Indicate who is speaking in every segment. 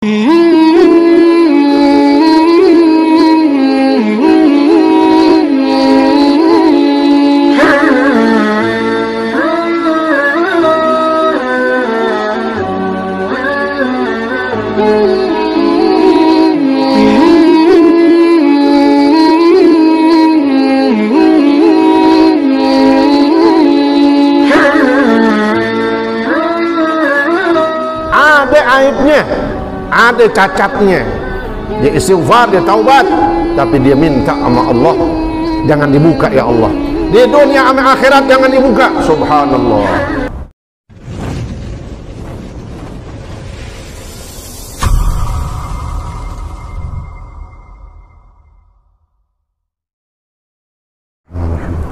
Speaker 1: Ada aibnya, ada cacatnya. Dia istighfar, dia taubat, tapi dia minta sama Allah, jangan dibuka ya Allah. Di dunia sama akhirat jangan dibuka. Subhanallah.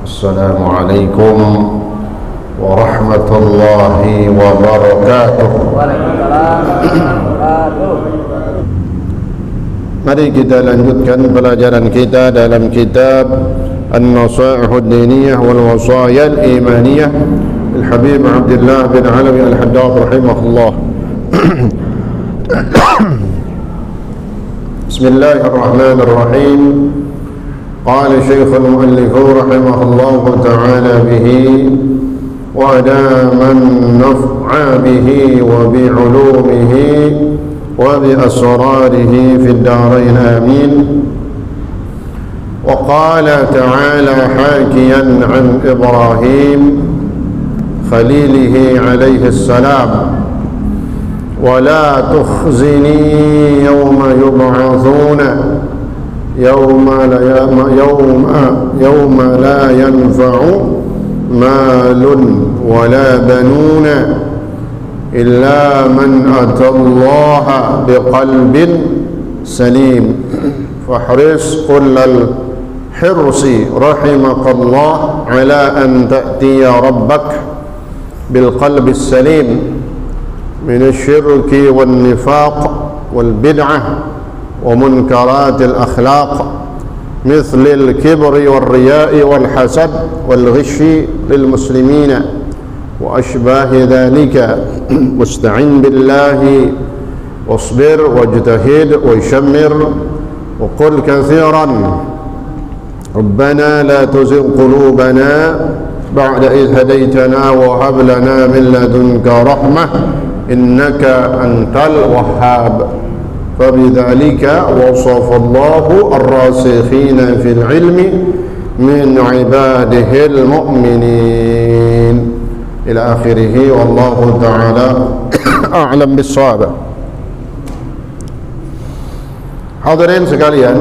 Speaker 1: Assalamualaikum warahmatullahi wabarakatuh. Mari kita lanjutkan pelajaran kita dalam kitab An-Nasaih Ad-Diniyah wal Wasaya Al-Imaniyah Al-Habib Abdullah bin Alawi Al-Haddad rahimahullah. Bismillahirrahmanirrahim. قال شيخ المؤلف رحمه الله تعالى به ودام النفع به وبعلومه وبأسراره في الدارين آمين. وقال تعالى حاكيا عن إبراهيم خليله عليه السلام ولا تخزني يوم يبعثون يوم لا ينفع مال ولا بنون إلا من أتى الله بقلب سليم. فاحرص كل الحرص رحمك الله على أن تأتي ربك بالقلب السليم من الشرك والنفاق والبدعة ومنكرات الأخلاق مثل الكبر والرياء والحسد والغش للمسلمين وأشباه ذلك. واستعن بالله واصبر واجتهد وشمر وقل كثيرا ربنا لا تزغ قلوبنا بعد إذ هديتنا وهب لنا من لدنك رحمة إنك أنت الوهاب. فبذلك وصف الله الراسخين في العلم من عباده المؤمنين إلى آخره والله تعالى أعلم بالصواب. Hadirin sekalian,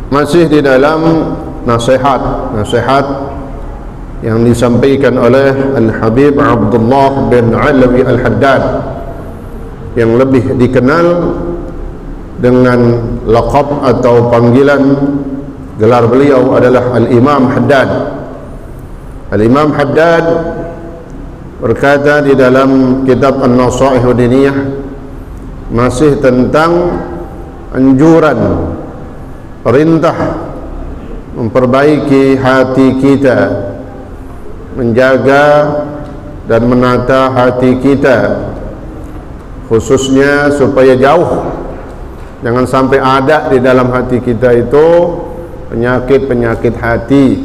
Speaker 1: masih di dalam nasihat yang disampaikan oleh Al-Habib Abdullah bin Alawi Al-Haddad yang lebih dikenal dengan laqab atau panggilan gelar beliau adalah Al-Imam Haddad. Al-Imam Haddad berkata di dalam kitab An-Nasaih Ad-Diniyah masih tentang anjuran perintah memperbaiki hati kita, menjaga dan menata hati kita, khususnya supaya jauh, jangan sampai ada di dalam hati kita itu penyakit-penyakit hati,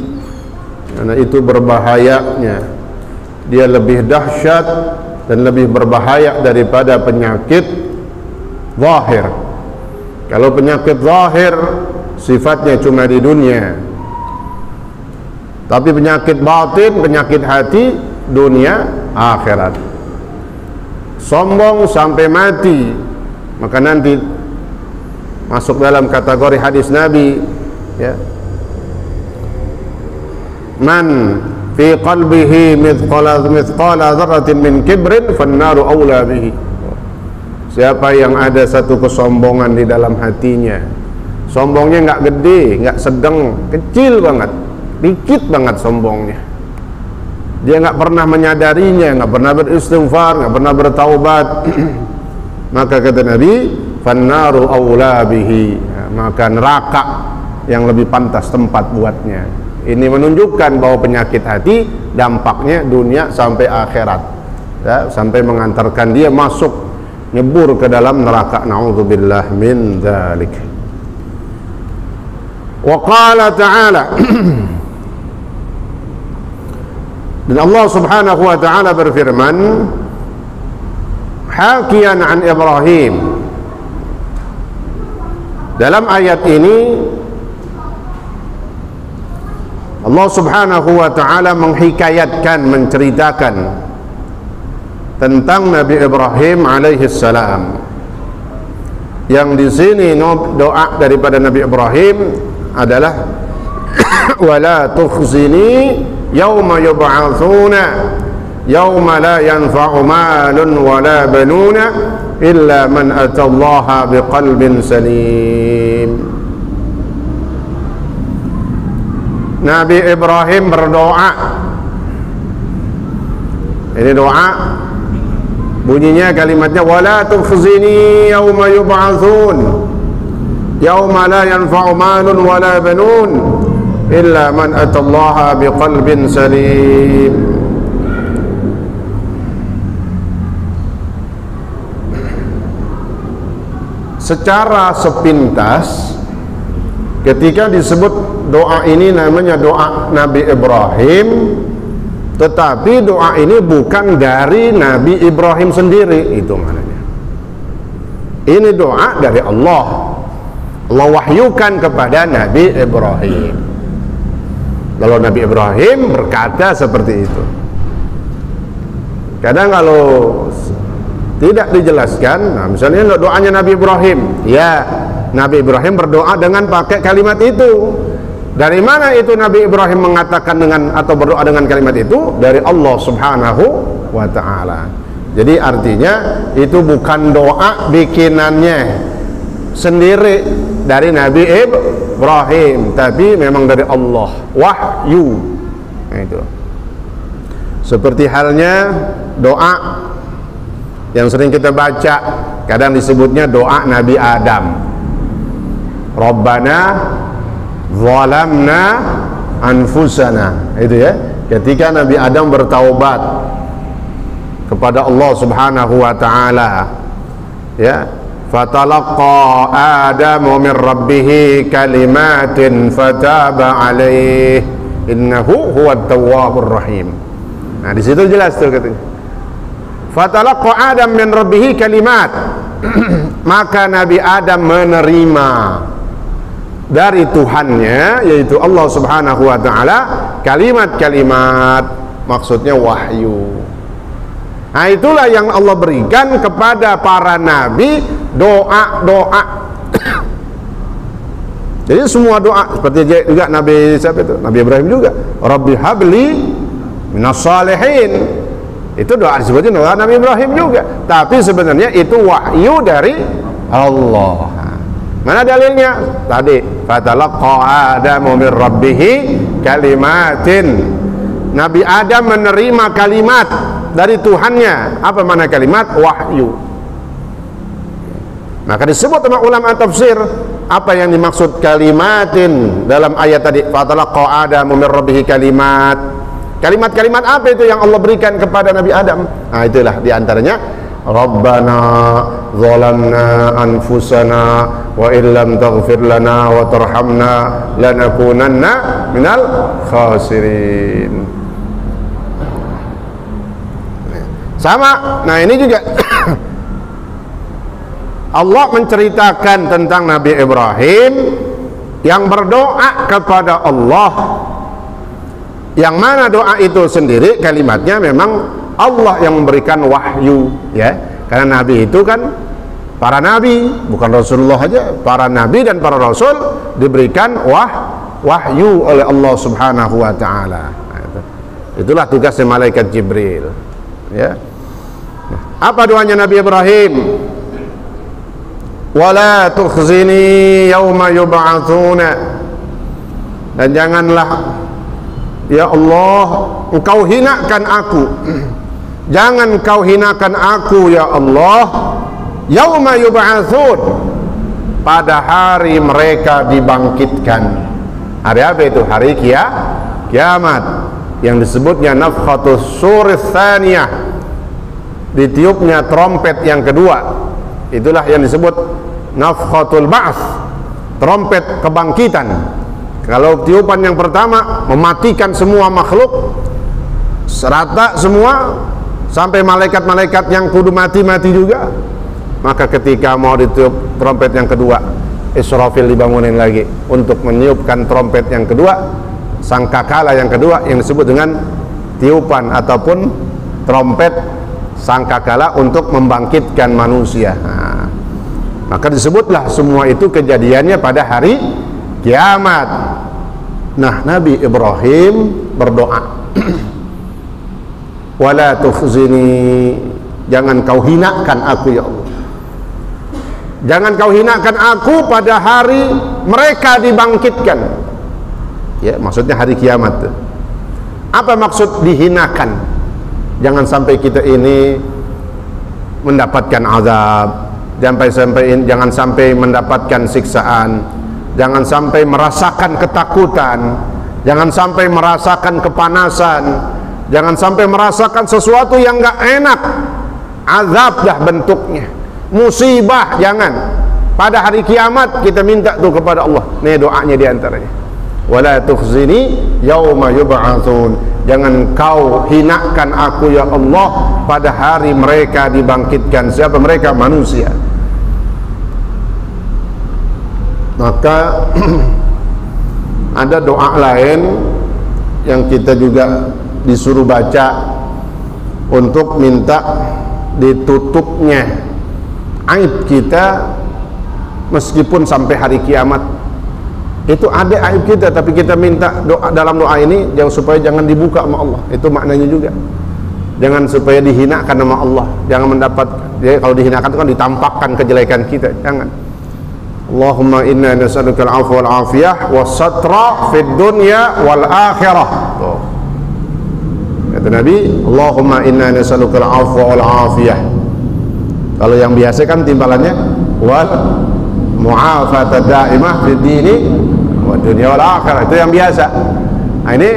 Speaker 1: karena itu berbahayanya. Dia lebih dahsyat dan lebih berbahaya daripada penyakit zahir. Kalau penyakit zahir sifatnya cuma di dunia, tapi penyakit batin, penyakit hati, dunia akhirat. Sombong sampai mati, maka nanti masuk dalam kategori hadis Nabi, ya, man fi qalbihi mithqala dzarratin min kibrin fannaru aula bihi. Siapa yang ada satu kesombongan di dalam hatinya, sombongnya nggak gede, nggak sedang, kecil banget, dikit banget sombongnya, dia nggak pernah menyadarinya, nggak pernah beristighfar, nggak pernah bertaubat, maka kata Nabi, fannaru aula bihi, maka neraka yang lebih pantas tempat buatnya. Ini menunjukkan bahwa penyakit hati dampaknya dunia sampai akhirat, ya, sampai mengantarkan dia masuk nyebur ke dalam neraka. Na'udzubillah min dzalik. Wa qala ta'ala dan Allah subhanahu wa ta'ala berfirman hakian an Ibrahim. Dalam ayat ini Allah subhanahu wa ta'ala menghikayatkan, menceritakan tentang Nabi Ibrahim alaihi salam. Yang di sini doa daripada Nabi Ibrahim adalah wala tukhzini yauma yub'atsuna yauma la yanfa'u malun wala banuna illa man atallaha biqalbin salim. Nabi Ibrahim berdoa. Ini doa bunyinya, kalimatnya wala tukhzini yauma yub'atsun yauma la yanfa'u malun wala banun illa man atallaha biqalbin salim. Secara sepintas ketika disebut doa ini namanya doa Nabi Ibrahim, tetapi doa ini bukan dari Nabi Ibrahim sendiri, itu maknanya. Ini doa dari Allah. Allah wahyukan kepada Nabi Ibrahim. Lalu Nabi Ibrahim berkata seperti itu. Kadang kalau tidak dijelaskan, nah misalnya doanya Nabi Ibrahim, ya Nabi Ibrahim berdoa dengan pakai kalimat itu. Dari mana itu Nabi Ibrahim mengatakan dengan atau berdoa dengan kalimat itu? Dari Allah subhanahu wa ta'ala. Jadi artinya itu bukan doa bikinannya sendiri dari Nabi Ibrahim, tapi memang dari Allah, wahyu. Nah, itu seperti halnya doa yang sering kita baca, kadang disebutnya doa Nabi Adam. Rabbana zalamna anfusana, itu ya, ketika Nabi Adam bertaubat kepada Allah subhanahu wa ta'ala, ya, fatalaqa Adamu min rabbihi kalimatin fataba alaih innahu huwat tawwabur rahim. Nah di situ jelas tuh katanya, fatalaqa Adam min rabbihi kalimat maka Nabi Adam menerima dari Tuhannya, yaitu Allah subhanahu wa ta'ala, kalimat-kalimat, maksudnya wahyu. Nah itulah yang Allah berikan kepada para nabi, doa-doa. Jadi semua doa, seperti juga Nabi siapa itu? Nabi Ibrahim juga, Rabbi habli minas salihin. Itu doa disebutnya doa Nabi Ibrahim juga, tapi sebenarnya itu wahyu dari Allah. Mana dalilnya? Tadi fatalaqa Adamu min rabbih kalimatin. Nabi Adam menerima kalimat dari Tuhannya. Apa makna kalimat? Wahyu. Maka disebut sama ulama tafsir, apa yang dimaksud kalimatin dalam ayat tadi, fatalaqa Adamu min rabbih kalimat. Kalimat-kalimat apa itu yang Allah berikan kepada Nabi Adam? Nah itulah diantaranya, Rabbana zalamna anfusana wa illam taghfir lana wa tarhamna lanakunanna minal khasirin. Sama, nah ini juga Allah menceritakan tentang Nabi Ibrahim yang berdoa kepada Allah, yang mana doa itu sendiri kalimatnya memang Allah yang memberikan wahyu, ya. Karena nabi itu kan para nabi, bukan Rasulullah aja, para nabi dan para rasul diberikan wahyu oleh Allah Subhanahu wa taala. Itulah tugasnya malaikat Jibril, ya. Apa doanya Nabi Ibrahim? Wala tukhzini yauma yub'atsuna. Dan janganlah, ya Allah, engkau hinakan aku. Jangan kau hinakan aku, ya Allah, yauma yub'atsun, pada hari mereka dibangkitkan. Hari apa itu? Hari kiamat, yang disebutnya nafkhatus surits tsaniyah, ditiupnya trompet yang kedua, itulah yang disebut nafkhatul ba'ts, trompet kebangkitan. Kalau tiupan yang pertama mematikan semua makhluk, serata semua, sampai malaikat-malaikat yang kudu mati-mati juga, maka ketika mau ditiup trompet yang kedua, Israfil dibangunin lagi untuk meniupkan trompet yang kedua, sangkakala yang kedua, yang disebut dengan tiupan ataupun trompet sangkakala untuk membangkitkan manusia. Nah, maka disebutlah semua itu kejadiannya pada hari kiamat. Nah, Nabi Ibrahim berdoa, wala tukhzini, jangan kau hinakan aku ya Allah, jangan kau hinakan aku pada hari mereka dibangkitkan. Ya, maksudnya hari kiamat. Apa maksud dihinakan? Jangan sampai kita ini mendapatkan azab, jangan sampai mendapatkan siksaan, jangan sampai merasakan ketakutan, jangan sampai merasakan kepanasan, jangan sampai merasakan sesuatu yang gak enak. Azab dah bentuknya, musibah jangan. Pada hari kiamat kita minta tuh kepada Allah. Nih doanya diantaranya, wala tukhzini yauma yub'atsun, jangan kau hinakan aku ya Allah pada hari mereka dibangkitkan. Siapa mereka? Manusia. Maka ada doa lain yang kita juga disuruh baca untuk minta ditutupnya aib kita meskipun sampai hari kiamat. Itu ada aib kita, tapi kita minta doa dalam doa ini jangan, supaya jangan dibuka sama Allah. Itu maknanya juga, jangan supaya dihinakan sama Allah, jangan mendapat. Jadi kalau dihinakan itu kan ditampakkan kejelekan kita, jangan. Allahumma inna nas'aluka al-'afwa wal 'afiyah was-satra fid dunya wal akhirah. Tuh. Kata Nabi, Allahumma inna nas'aluka al-'afwa wal 'afiyah. Kalau yang biasa kan timbalannya wal mu'afata da'imah fid dini wa dunya wal akhirah, itu yang biasa. Nah, ini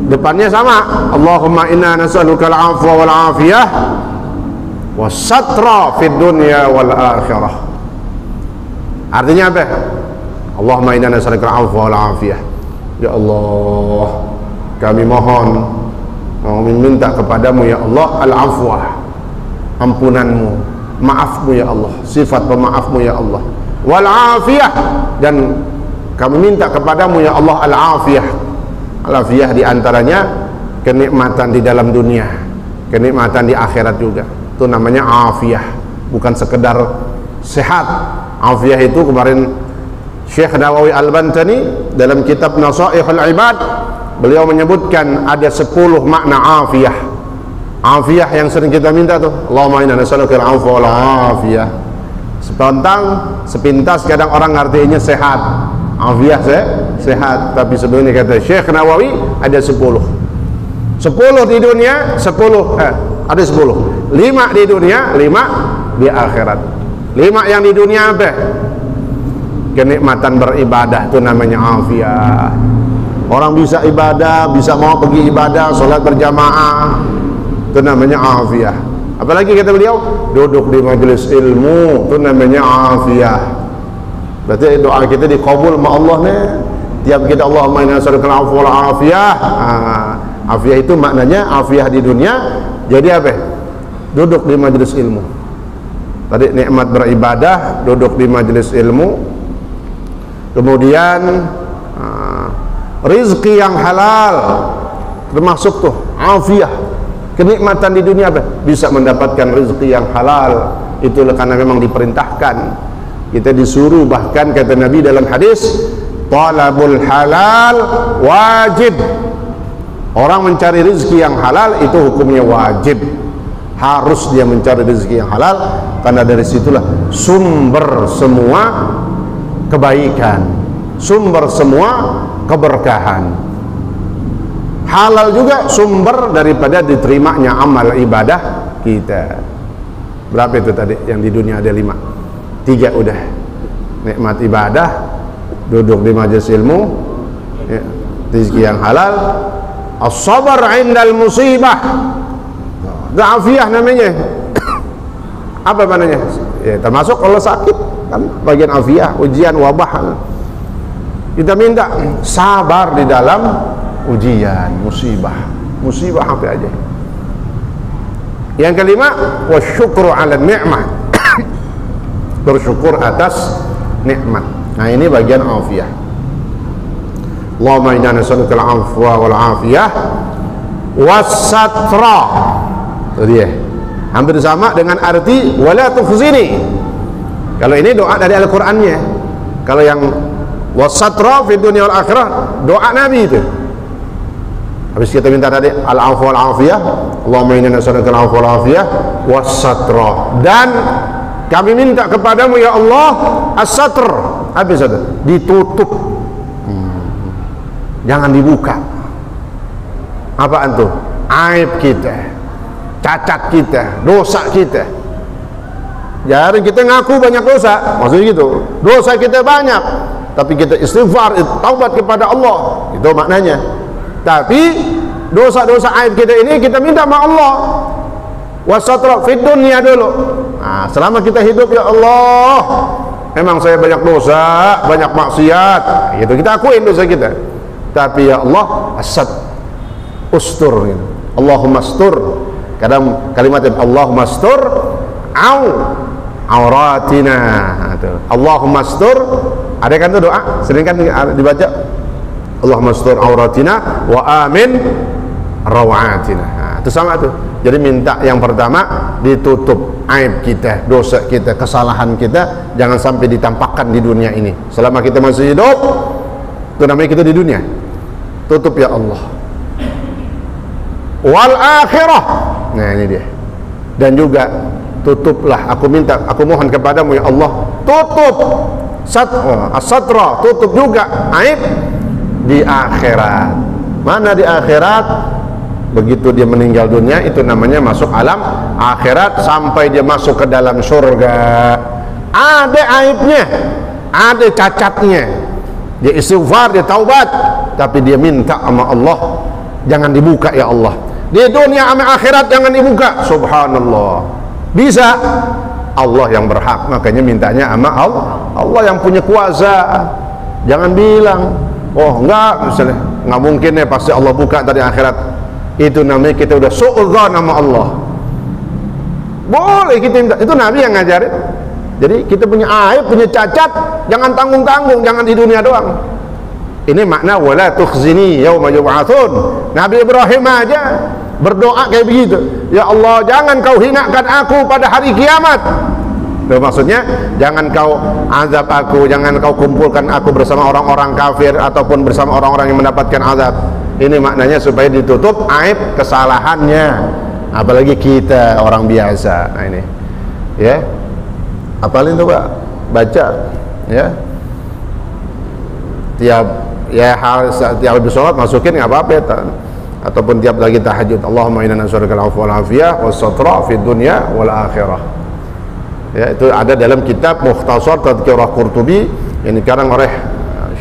Speaker 1: depannya sama, Allahumma inna nas'aluka al-'afwa wal 'afiyah was-satra fid dunya wal akhirah. Artinya apa? Allahumma inna nas'aluka al-'afwa wal 'afiyah. Ya Allah, kami mohon, kami minta kepadamu ya Allah al-'afwa, ampunanmu, maafmu ya Allah, sifat pemaafmu ya Allah, wal 'afiyah, dan kami minta kepadamu ya Allah al-'afiyah. Al-'afiyah diantaranya kenikmatan di dalam dunia, kenikmatan di akhirat juga. Itu namanya afiyah, bukan sekedar sehat. Afiyah itu kemarin Syekh Nawawi Al-Bantani dalam kitab Nasaihul Ibad, beliau menyebutkan ada 10 makna afiyah. Afiyah yang sering kita minta tuh, Allahumma inna nas'aluka al-'afwa wal 'afiyah. Sepintas kadang orang ngartinya sehat, afiyah sehat, tapi sebenarnya kata Syekh Nawawi ada 10 di dunia, 10 ada 10, 5 di dunia, 5 di akhirat. 5 yang di dunia apa? Kenikmatan beribadah, itu namanya afiyah. Orang bisa ibadah, bisa mau pergi ibadah, sholat berjamaah, itu namanya afiyah. Apalagi kata beliau, duduk di majelis ilmu, itu namanya afiyah. Berarti doa kita dikabul sama Allah nih. Tiap kita Allahumma inna nas'aluka al-'afwa wal 'afiyah. Afiyah itu maknanya afiyah di dunia. Jadi apa? Duduk di majelis ilmu. Tadi nikmat beribadah, duduk di majelis ilmu. Kemudian rizki yang halal, termasuk tuh afiyah. Kenikmatan di dunia apa? Bisa mendapatkan rezeki yang halal. Itulah karena memang diperintahkan. Kita disuruh, bahkan kata Nabi dalam hadis, talabul halal wajib. Orang mencari rezeki yang halal itu hukumnya wajib. Harus dia mencari rezeki yang halal, karena dari situlah sumber semua kebaikan, sumber semua keberkahan. Halal juga sumber daripada diterimanya amal ibadah kita. Berapa itu tadi? Yang di dunia ada 5. 3 udah. Nikmat ibadah, duduk di majelis ilmu, ya, rezeki yang halal, as-sabar 'indal musibah. Afiah namanya. Apa maknanya? Ya, termasuk kalau sakit kan bagian afiah, ujian, wabah. Kita minta sabar di dalam ujian, musibah apa aja. Yang kelima, wasyukru 'ala ni'mah. Bersyukur atas nikmat. Nah, ini bagian afiyah. Allahumma inna nas'aluka al-'afwa wal 'afiyah was-satra. Itu dia. Hampir sama dengan arti wala tukhzini. Kalau ini doa dari Al-Qur'annya. Kalau yang was-satra fi dunya wal akhirah, doa Nabi itu. Habis kita minta tadi al-'afwa wal 'afiyah, Allahumma inna nas'aluka al-'afwa wal 'afiyah was-satra. Dan kami minta kepadamu ya Allah as-satr. Habis itu ditutup. Jangan dibuka. Apaan tuh? Aib kita, cacat kita, dosa kita. Jadi kita ngaku banyak dosa, maksudnya gitu. Dosa kita banyak, tapi kita istighfar, taubat kepada Allah. Itu maknanya. Tapi dosa-dosa aib kita ini kita minta sama Allah. Wasatra fid dunya dulu. Nah, selama kita hidup ya Allah, memang saya banyak dosa, banyak maksiat. Itu kita akuin dosa kita. Tapi ya Allah, as-sat, ustur gitu. Allahumma astur. Kadang kalimatnya Allahumma astur auratina. Allahumma astur. Ada kan tuh doa, sering kan dibaca. Allahumma astur auratina wa amin rawatina. Nah, itu sama tuh. Jadi minta yang pertama ditutup aib kita, dosa kita, kesalahan kita, jangan sampai ditampakkan di dunia ini. Selama kita masih hidup, itu namanya kita di dunia. Tutup ya Allah. Wal akhirah. Nah, ini dia. Dan juga tutuplah, aku minta, aku mohon kepadamu ya Allah, tutup as-satra, tutup juga aib di akhirat. Mana di akhirat? Begitu dia meninggal dunia, itu namanya masuk alam akhirat sampai dia masuk ke dalam surga. Ada aibnya, ada cacatnya. Dia istighfar, dia taubat, tapi dia minta sama Allah, jangan dibuka ya Allah. Di dunia sama akhirat jangan dibuka. Subhanallah. Bisa. Allah yang berhak, makanya mintanya sama Allah. Allah yang punya kuasa. Jangan bilang, oh enggak, misalnya enggak mungkin ya, pasti Allah buka dari akhirat. Itu namanya kita udah su'udzon sama Allah. Boleh kita minta. Itu Nabi yang ngajarin. Jadi kita punya aib, punya cacat, jangan tanggung-tanggung, jangan di dunia doang. Ini makna wala tukhzini yauma yub'atsun. Nabi Ibrahim aja berdoa kayak begitu. Ya Allah, jangan kau hinakan aku pada hari kiamat. Itu maksudnya, jangan kau azab aku, jangan kau kumpulkan aku bersama orang-orang kafir ataupun bersama orang-orang yang mendapatkan azab. Ini maknanya supaya ditutup aib kesalahannya, apalagi kita orang biasa. Nah ini ya, apalin tuh Pak, baca ya, tiap habis sholat masukin nggak apa-apa ya, ataupun tiap lagi tahajud, Allahumma inna nas'aluka al-'afwa wal 'afiyah was-satra fid dunya wal akhirah. Ya, itu ada dalam kitab Mukhtasar Tadhkirah Qurtubi yang dikarang oleh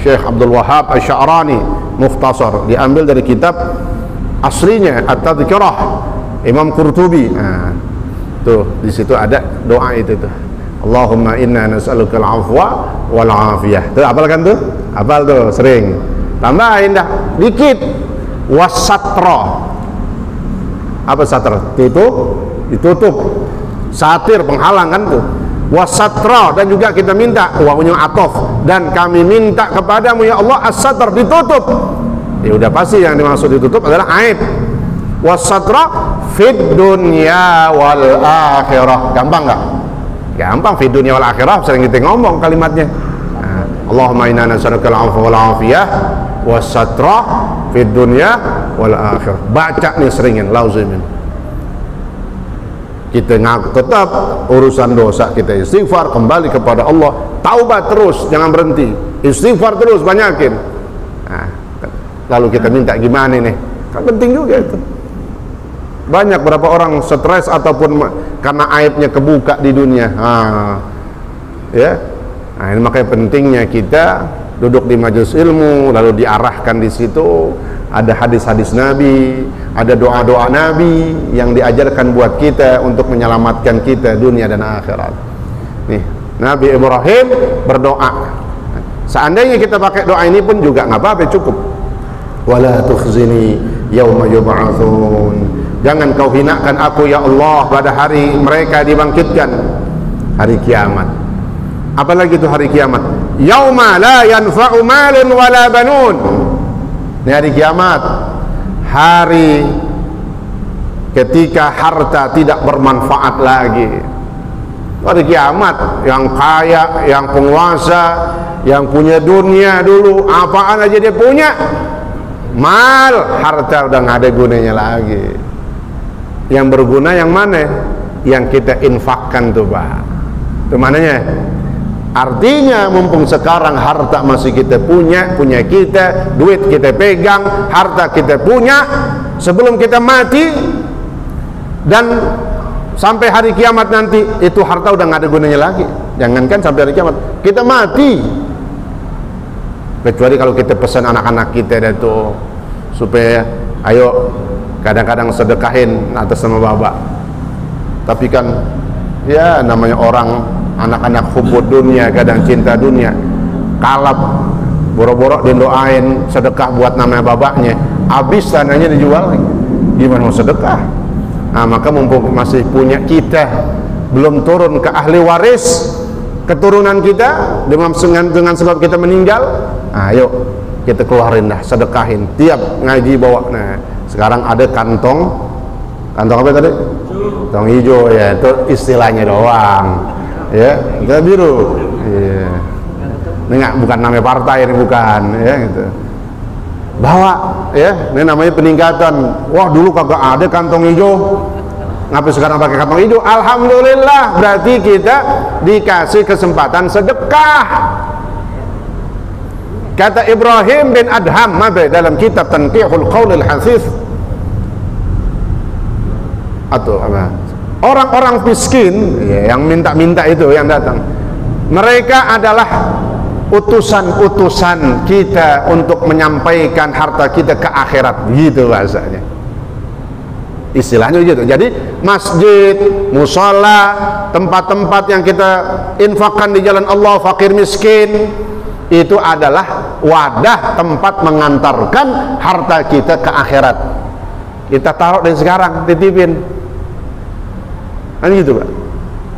Speaker 1: Syekh Abdul Wahhab Asy-Sya'rani. Mukhtasar diambil dari kitab aslinya At-Tadhkirah Imam Qurtubi. Nah, tuh di situ ada doa itu tuh. Allahumma inna nas'aluka al-'afwa wal 'afiyah. Tuh hafal kan tuh? Hafal tuh sering. Tambahin dah dikit. Was-satra. Apa satra? Ditutup. Satir, penghalang kan tuh. Was-satra, dan juga kita minta wawunya atof, dan kami minta kepadamu ya Allah as-satr, ditutup. Ya udah pasti yang dimaksud ditutup adalah aib. Was-satra fid dunya wal akhirah. Gampang nggak? Gampang. Fid dunya wal akhirah sering kita ngomong kalimatnya. Nah, Allahumma inna nas'aluka al-'afwa wal 'afiyah was-satra fid dunya wal akhirah. Baca nih seringin, lauzimin. Kita ngaku tetap urusan dosa, kita istighfar, kembali kepada Allah, taubat terus, jangan berhenti, istighfar terus, banyakin. Nah, lalu kita minta gimana nih? Kan penting juga itu. Banyak berapa orang stres ataupun karena aibnya kebuka di dunia. Ya. Nah, ini makanya pentingnya kita duduk di majelis ilmu, lalu diarahkan di situ, ada hadis-hadis Nabi, ada doa-doa Nabi yang diajarkan buat kita untuk menyelamatkan kita dunia dan akhirat. Nih, Nabi Ibrahim berdoa. Seandainya kita pakai doa ini pun juga nggak apa-apa, cukup. Wala tukhzini yauma yub'atsun. Jangan kau hinakan aku ya Allah pada hari mereka dibangkitkan, hari kiamat. Apalagi itu hari kiamat? Yauma la yanfa'u malun wala banun. Ini hari kiamat, hari ketika harta tidak bermanfaat lagi. Hari kiamat, yang kaya, yang penguasa, yang punya dunia dulu, apaan aja dia punya, mal, harta udah nggak ada gunanya lagi. Yang berguna yang mana? Yang kita infakkan tuh Pak. Itu mananya? Artinya mumpung sekarang harta masih kita punya kita, duit kita pegang, harta kita punya, sebelum kita mati dan sampai hari kiamat nanti, itu harta udah nggak ada gunanya lagi. Jangankan sampai hari kiamat, kita mati. Kecuali kalau kita pesan anak-anak kita itu supaya ayo kadang-kadang sedekahin atas nama bapak. Tapi kan ya namanya orang, anak-anak hubud dunia, kadang cinta dunia, kalap, boro-boro didoain sedekah buat nama bapaknya, habis tanahnya dijual, gimana mau sedekah? Nah, maka mumpung masih punya kita, belum turun ke ahli waris keturunan kita dengan sebab kita meninggal, ayo kita keluarin dah, sedekahin tiap ngaji bawa. Nah, sekarang ada kantong apa tadi? Kantong hijau ya, itu istilahnya doang. Ya, kita biru. Iya. Ini enggak, bukan namanya partai ini, bukan ya gitu. Bawa ya, ini namanya peningkatan. Wah, dulu kagak ada kantong hijau, ngapa sekarang pakai kantong hijau? Alhamdulillah, berarti kita dikasih kesempatan sedekah. Kata Ibrahim bin Adham dalam kitab Tanqihul Qaulil Hasith, atau apa, orang-orang miskin ya, yang minta-minta itu yang datang, mereka adalah utusan-utusan kita untuk menyampaikan harta kita ke akhirat, gitu bahasanya, istilahnya gitu. Jadi masjid, musola, tempat-tempat yang kita infakkan di jalan Allah, fakir miskin, itu adalah wadah tempat mengantarkan harta kita ke akhirat. Kita taruh dari sekarang, titipin kan gitu Pak.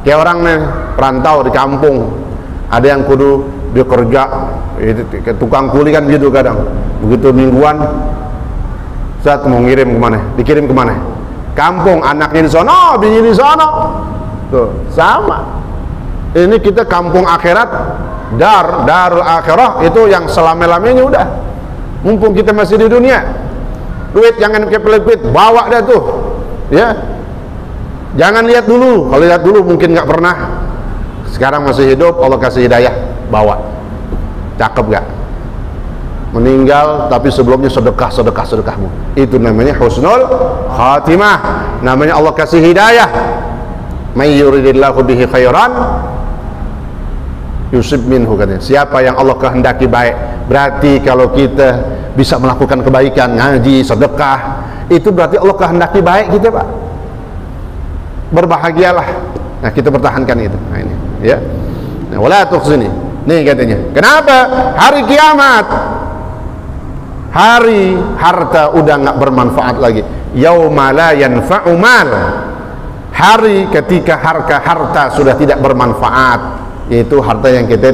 Speaker 1: Kayak orang nih perantau di kampung, ada yang kudu dia kerja tukang kuli kan gitu, kadang begitu mingguan saat mau ngirim kemana, dikirim kemana, kampung, anaknya di sono, bini di sono, tuh sama. Ini kita kampung akhirat, darul akhirah, itu yang selama-lamanya udah. Mumpung kita masih di dunia, duit jangan kepelipit, bawa dah tuh ya. Jangan lihat dulu, kalau lihat dulu mungkin nggak pernah. Sekarang masih hidup, Allah kasih hidayah, bawa. Cakep gak? Meninggal tapi sebelumnya sedekahmu, itu namanya husnul khatimah, namanya Allah kasih hidayah. May yuridillahu bihi khairan yusib minhu, katanya. Siapa yang Allah kehendaki baik, berarti kalau kita bisa melakukan kebaikan, ngaji, sedekah, itu berarti Allah kehendaki baik kita Pak. Berbahagialah. Nah, kita pertahankan itu. Nah, ini ya. Nah, wala tukhzini. Nih katanya. Kenapa? Hari kiamat, hari harta udah nggak bermanfaat lagi. Yauma la yanfa'u mal. Hari ketika harta sudah tidak bermanfaat, yaitu harta yang kita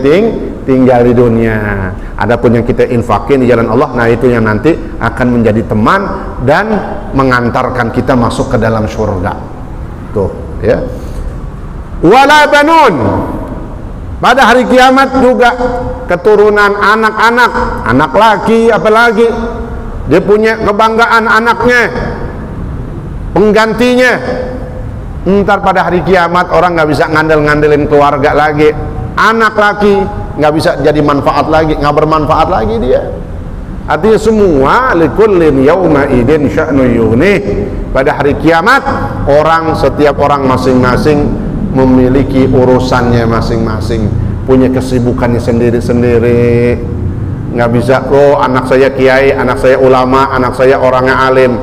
Speaker 1: tinggal di dunia. Adapun yang kita infakin di jalan Allah, nah itu yang nanti akan menjadi teman dan mengantarkan kita masuk ke dalam surga. Tuh ya. Wala banun, pada hari kiamat juga keturunan, anak-anak, anak laki apalagi, dia punya kebanggaan anaknya, penggantinya. Ntar pada hari kiamat orang nggak bisa ngandel-ngandelin keluarga lagi, anak laki nggak bisa jadi manfaat lagi, nggak bermanfaat lagi dia. Artinya semua likullin yauma idin sya'nu yughnih. Pada hari kiamat setiap orang masing-masing memiliki urusannya masing-masing, punya kesibukannya sendiri-sendiri. nggak bisa, oh anak saya kiai, anak saya ulama, anak saya orangnya alim.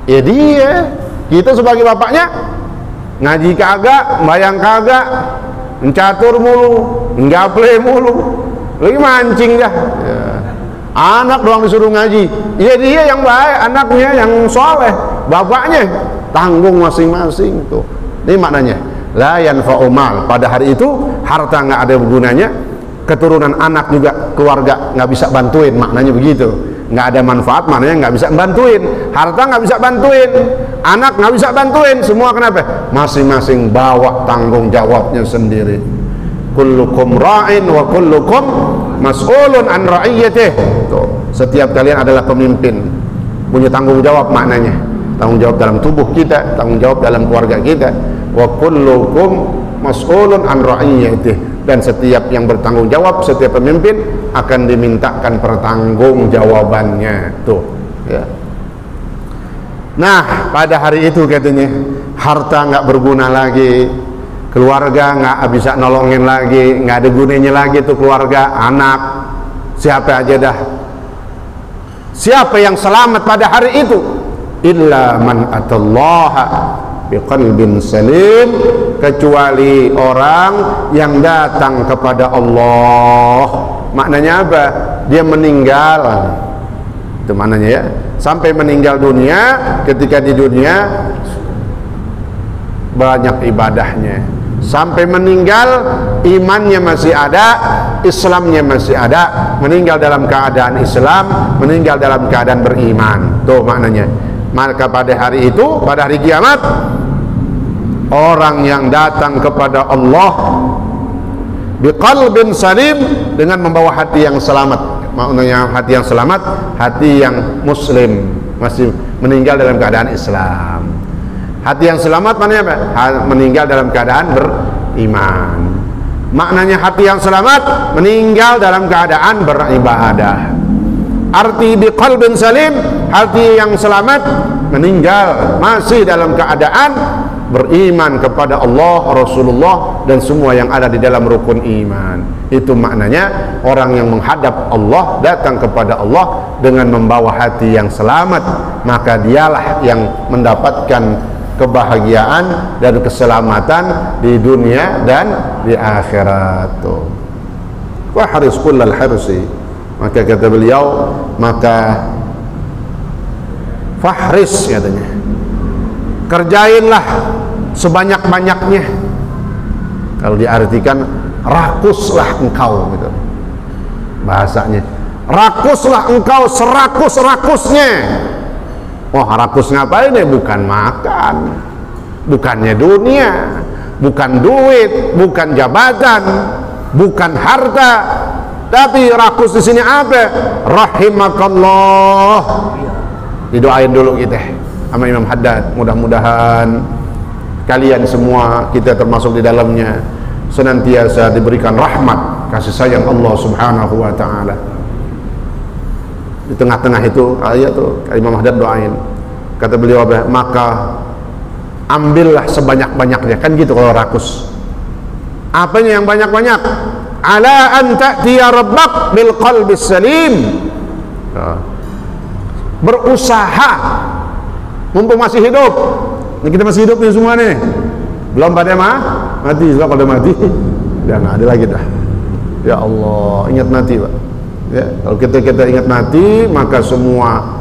Speaker 1: Ya dia, kita sebagai bapaknya ngaji kagak, bayang kagak, mencatur mulu, nggaple mulu, lagi mancing dah. Ya. Anak doang disuruh ngaji, ya dia yang baik, anaknya yang soleh, bapaknya tanggung masing-masing tuh. Ini maknanya la yanfa'u mal. Pada hari itu harta nggak ada gunanya, keturunan anak juga keluarga nggak bisa bantuin, maknanya begitu. Nggak ada manfaat, maknanya nggak bisa bantuin. Harta nggak bisa bantuin, anak nggak bisa bantuin, semua kenapa? Masing-masing bawa tanggung jawabnya sendiri. Kullukum ra'in wa kullukum mas'ulun an ra'iyyatih. Setiap kalian adalah pemimpin, punya tanggung jawab, maknanya tanggung jawab dalam tubuh kita, tanggung jawab dalam keluarga kita. Wa kullukum mas'ulun an ra'iyyatih. Dan setiap yang bertanggung jawab, setiap pemimpin akan dimintakan pertanggungjawabannya tuh ya. Nah, pada hari itu katanya harta nggak berguna lagi, keluarga nggak bisa nolongin lagi, nggak ada gunanya lagi tuh keluarga, anak, siapa aja dah. Siapa yang selamat pada hari itu? Illa man atallaha biqalbin salim, kecuali orang yang datang kepada Allah. Maknanya apa? Dia meninggal, itu maknanya ya, sampai meninggal dunia. Ketika di dunia banyak ibadahnya, sampai meninggal imannya masih ada, Islamnya masih ada, meninggal dalam keadaan Islam, meninggal dalam keadaan beriman. Tuh maknanya. Maka pada hari itu, pada hari kiamat, orang yang datang kepada Allah biqalbin salim, dengan membawa hati yang selamat. Maknanya hati yang selamat, hati yang muslim, masih meninggal dalam keadaan Islam. Hati yang selamat maknanya apa? Meninggal dalam keadaan beriman. Maknanya hati yang selamat meninggal dalam keadaan beribadah. Arti biqalbin salim, hati yang selamat meninggal masih dalam keadaan beriman kepada Allah, Rasulullah, dan semua yang ada di dalam rukun iman. Itu maknanya orang yang menghadap Allah, datang kepada Allah dengan membawa hati yang selamat, maka dialah yang mendapatkan kebahagiaan dan keselamatan di dunia dan di akhirat. Wa haris kullal harsi, maka kata beliau, maka fahris katanya, kerjainlah sebanyak-banyaknya. Kalau diartikan rakuslah engkau gitu bahasanya, rakuslah engkau serakus-rakusnya. Wah, rakus ngapain ya? Bukan makan, bukannya dunia, bukan duit, bukan jabatan, bukan harta, tapi rakus di sini apa? Rahimakallah. Didoain dulu kita sama Imam Haddad, mudah-mudahan kalian semua, kita termasuk di dalamnya, senantiasa diberikan rahmat kasih sayang Allah Subhanahu wa taala. Di tengah-tengah itu ayat tuh Imam Haddad doain, kata beliau apa? Maka ambillah sebanyak-banyaknya, kan gitu kalau rakus. Apanya yang banyak-banyak? Ala an ta'tiya rabbak bil qalbis salim. Berusaha mumpung masih hidup. Ini kita masih hidup nih semua nih, belum pada mati. Sebab kalau mati udah nggak ada lagi dah. Ya Allah, ingat mati Pak ya. Kalau kita ingat mati, maka semua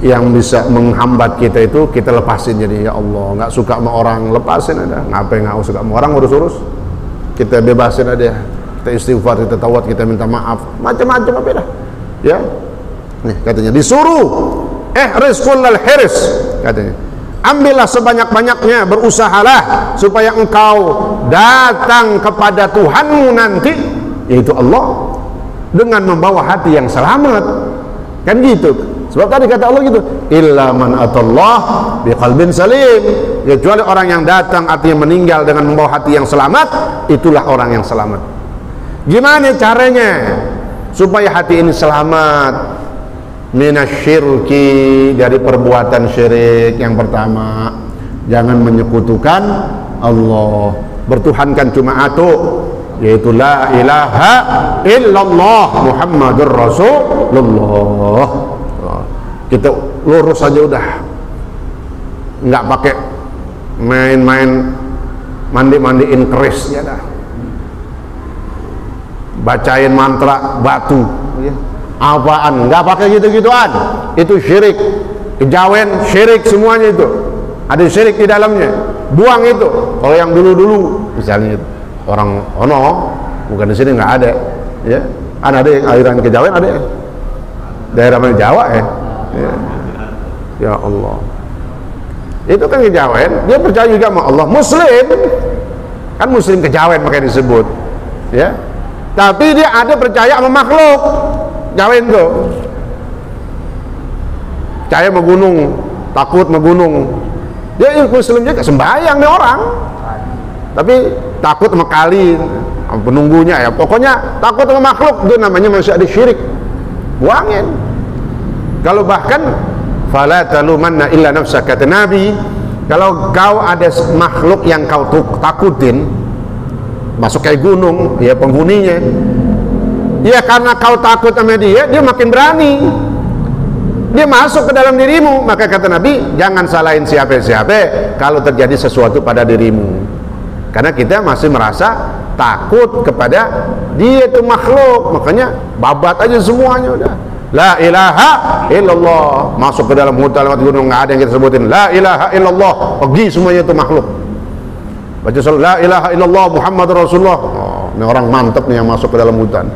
Speaker 1: yang bisa menghambat kita itu kita lepasin. Jadi ya Allah, nggak suka sama orang, lepasin aja. Ngapain nggak suka sama orang, urus-urus, kita bebasin aja. Kita istighfar, kita tawat, kita minta maaf, macam-macam apa dah ya. Nih katanya disuruh rizqul lal hirs, katanya ambillah sebanyak-banyaknya, berusahalah supaya engkau datang kepada Tuhanmu nanti, yaitu Allah, dengan membawa hati yang selamat, kan gitu. Sebab tadi kata Allah gitu, illa man atallah biqalbin salim, kecuali orang yang datang artinya meninggal dengan membawa hati yang selamat, itulah orang yang selamat. Gimana caranya supaya hati ini selamat? Minasyirki, dari perbuatan syirik. Yang pertama, jangan menyekutukan Allah, bertuhankan cuma atu yaitu la ilaha illallah Muhammadur Rasulullah. Kita lurus aja udah, nggak pakai main-main mandi-mandiin kerisnya dah, bacain mantra batu, apaan, nggak pakai gitu-gituan. Itu syirik, kejawen syirik, semuanya itu ada syirik di dalamnya. Buang itu. Kalau yang dulu-dulu misalnya orang ono, bukan di sini nggak ada, ya. Ada yang aliran kejawen, ada daerah mana Jawa ya. Ya Allah, itu kan kejawen, dia percaya juga sama Allah. Muslim kan, muslim kejawen makanya disebut, ya. Tapi dia ada percaya sama makhluk kejawen tuh, percaya sama gunung, takut sama gunung. Dia muslim juga, sembahyang nih orang, tapi takut sama kali penunggunya, ya pokoknya takut sama makhluk. Itu namanya masih ada syirik, buangin. Kalau bahkan fala talumanna illa nafsaka, kata Nabi, kalau kau ada makhluk yang kau takutin masuk kayak gunung, ya penghuninya, ya karena kau takut sama dia, dia makin berani, dia masuk ke dalam dirimu. Maka kata Nabi, jangan salahin siapa-siapa kalau terjadi sesuatu pada dirimu, karena kita masih merasa takut kepada dia itu makhluk. Makanya babat aja semuanya udah, la ilaha illallah, masuk ke dalam hutan lewat gunung, nggak ada yang kita sebutin la ilaha illallah, pergi semuanya itu makhluk. Baca la ilaha illallah Muhammadur Rasulullah. Oh, ini orang mantap nih yang masuk ke dalam hutan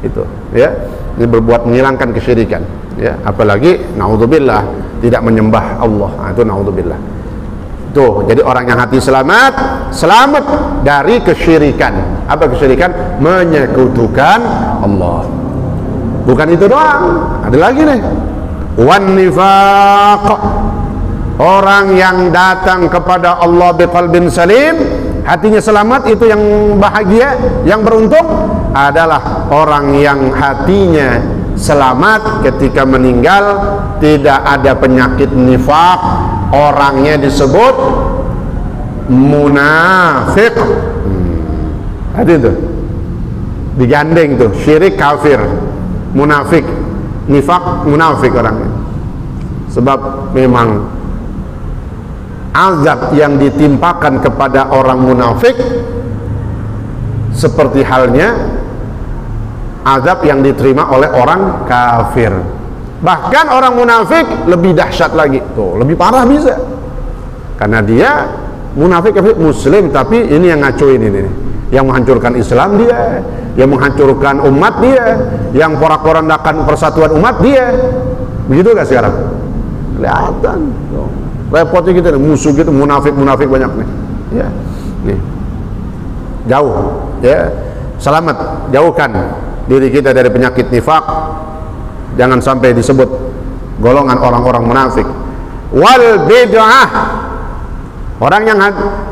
Speaker 1: itu, ya. Ini berbuat menghilangkan kesyirikan, ya. Apalagi naudzubillah tidak menyembah Allah. Nah, itu naudzubillah. Tuh, jadi orang yang hati selamat, selamat dari kesyirikan. Apa kesyirikan? Menyekutukan Allah. Bukan itu doang, ada lagi nih, wan nifaq, orang yang datang kepada Allah biqalbin salim, hatinya selamat. Itu yang bahagia, yang beruntung adalah orang yang hatinya selamat ketika meninggal, tidak ada penyakit nifaq. Orangnya disebut munafik. Ada itu digandeng tuh, syirik kafir, munafik, nifak, munafik orangnya. Sebab memang azab yang ditimpakan kepada orang munafik seperti halnya azab yang diterima oleh orang kafir. Bahkan orang munafik lebih dahsyat lagi, tuh lebih parah bisa, karena dia munafik kafir, muslim tapi ini yang ngacuin ini, yang menghancurkan Islam dia, yang menghancurkan umat dia, yang porak-porandakan persatuan umat dia. Begitu gak sekarang? Kelihatan. Repotnya gitu, musuh gitu, munafik banyak nih. Ya, nih. Jauh, ya. Selamat, jauhkan diri kita dari penyakit nifak. Jangan sampai disebut golongan orang-orang munafik. Wal bid'ah, orang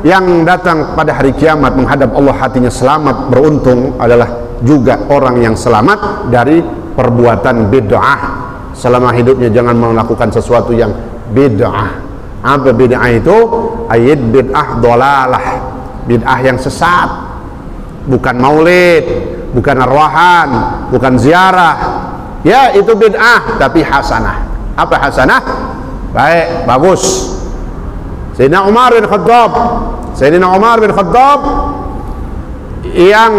Speaker 1: yang datang pada hari kiamat menghadap Allah hatinya selamat, beruntung adalah juga orang yang selamat dari perbuatan bid'ah. Selama hidupnya jangan melakukan sesuatu yang bid'ah. Apa bid'ah itu? Ayat bid'ah dolalah, bid'ah yang sesat. Bukan maulid, bukan arwahan, bukan ziarah. Ya, itu bid'ah tapi hasanah. Apa hasanah? Baik, bagus. Sayyidina Umar bin Khattab yang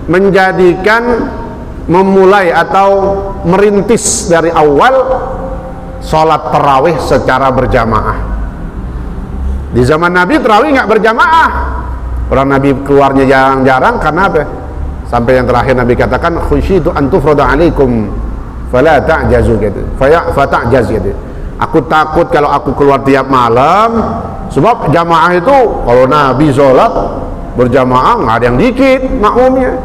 Speaker 1: menjadikan, memulai atau merintis dari awal sholat tarawih secara berjamaah. Di zaman Nabi tarawih nggak berjamaah, orang Nabi keluarnya jarang-jarang. Karena apa? Sampai yang terakhir Nabi katakan, khusyitu an tufrada alaikum fala ta'jazu gitu, fata'jaz gitu. Aku takut kalau aku keluar tiap malam, sebab jamaah itu kalau Nabi sholat berjamaah nggak ada yang dikit makmumnya.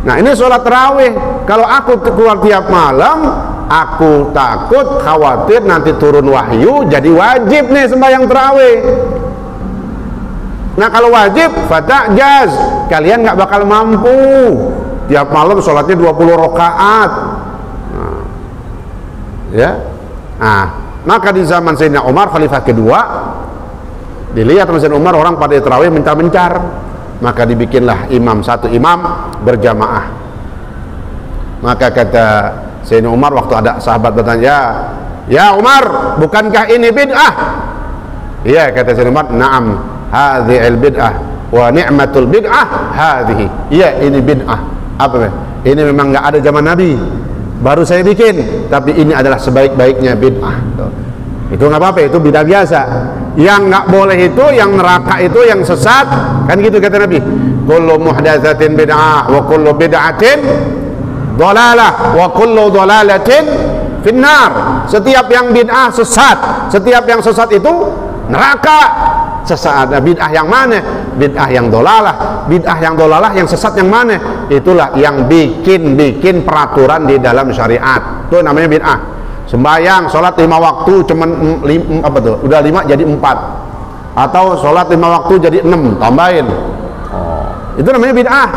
Speaker 1: Nah ini sholat tarawih, kalau aku keluar tiap malam, aku takut khawatir nanti turun wahyu jadi wajib nih sembahyang tarawih. Nah kalau wajib fata'jaz, kalian nggak bakal mampu tiap malam sholatnya 20 rakaat. Nah, ya. Nah, maka di zaman Sayyidina Umar, khalifah kedua, dilihat sama Sayyidina Umar orang pada tarawih mencar-mencar, maka dibikinlah satu imam berjamaah. Maka kata Sayyidina Umar waktu ada sahabat bertanya, ya Umar, bukankah ini bid'ah? Iya, kata Sayyidina Umar, na'am, hadhi'il bid'ah wa ni'matul bid'ah hadhihi. Iya, ini bid'ah. Apa? Ini memang nggak ada zaman Nabi, baru saya bikin, tapi ini adalah sebaik-baiknya bid'ah. Itu nggak apa-apa, itu bid'ah biasa. Yang nggak boleh itu, yang neraka itu, yang sesat, kan gitu kata Nabi. Kullu muhdatsatin bid'ah wa kullu bid'atin dhalalah wa kullu dhalalatin finnar. Setiap yang bid'ah sesat, setiap yang sesat itu neraka. Sesat bid'ah yang mana? Bid'ah yang dhalalah. Bid'ah yang dhalalah, yang sesat yang mana? Itulah yang bikin peraturan di dalam syariat. Itu namanya bid'ah. Sembahyang, sholat 5 waktu cuman apa tuh? Udah 5 jadi 4. Atau sholat 5 waktu jadi 6, tambahin. Itu namanya bid'ah.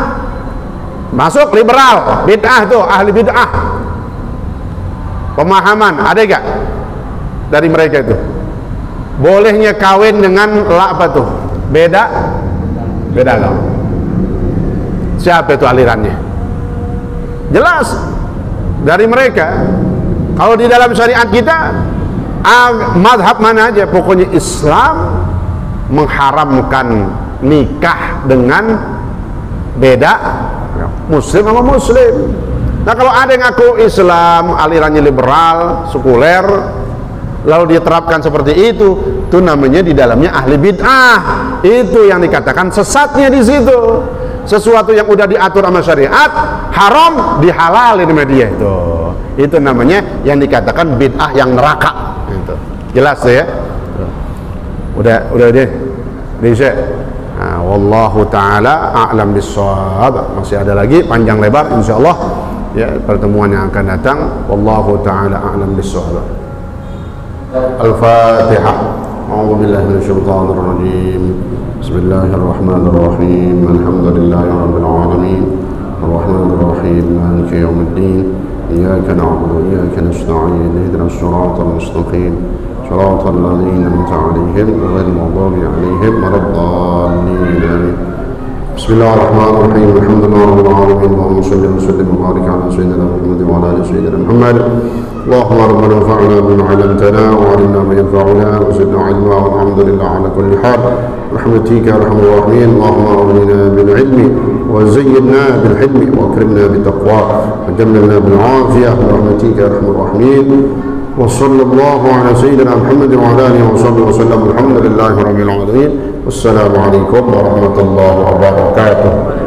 Speaker 1: Masuk liberal, bid'ah tuh, ahli bid'ah. Pemahaman ada gak dari mereka itu? Bolehnya kawin dengan apa tuh? Beda agama. Siapa itu alirannya? Jelas dari mereka. Kalau di dalam syariat kita, mazhab mana aja, pokoknya Islam mengharamkan nikah dengan beda muslim sama muslim. Nah, kalau ada yang ngaku Islam, alirannya liberal, sekuler, lalu dia terapkan seperti itu namanya di dalamnya ahli bid'ah. Itu yang dikatakan sesatnya di situ. Sesuatu yang udah diatur sama syariat haram dihalalin sama dia itu namanya yang dikatakan bid'ah yang neraka. Itu jelas ya. Udah deh bisa. Nah, wallahu taala a'lam bissawab. Masih ada lagi panjang lebar insyaallah ya pertemuan yang akan datang. Wallahu taala a'lam bissawab. Al-Fatihah. A'udzu billahi minasyaitonir rajim. Bismillahirrahmanirrahim. Alhamdulillahirabbil alamin. Arrahmanir rahim. Maliki yaumiddin. Iyyaka na'budu wa iyyaka nasta'in. Ihdinas siratal mustaqim. Shiratal ladzina an'amta 'alaihim ghairil maghdubi 'alaihim waladdallin. Bismillahirrahmanirrahim. Alhamdulillahirabbil alamin. Allahumma shalli wa sallim wa barik 'ala sayyidina Muhammad wa 'ala ali sayyidina Muhammad. Allahumma rabbana anfa'na bima 'allamtana wa 'allimna ma yanfa'una wa zidna 'ilma walhamdulillah 'ala kulli hal. Rahmatika ya arhamar rahimin. Allahumma rabbina bil 'ilmi wa zayyinna bil hilmi wa akrimna bit taqwa wa jammilna bil 'afiyah bi rahmatika ya arhamar rahimin. Wa sallallahu 'ala sayyidina Muhammad wa 'ala alihi wa sahbihi wa sallam. Alhamdulillahi rabbil alamin. Wassalamu alaikum warahmatullahi wabarakatuh.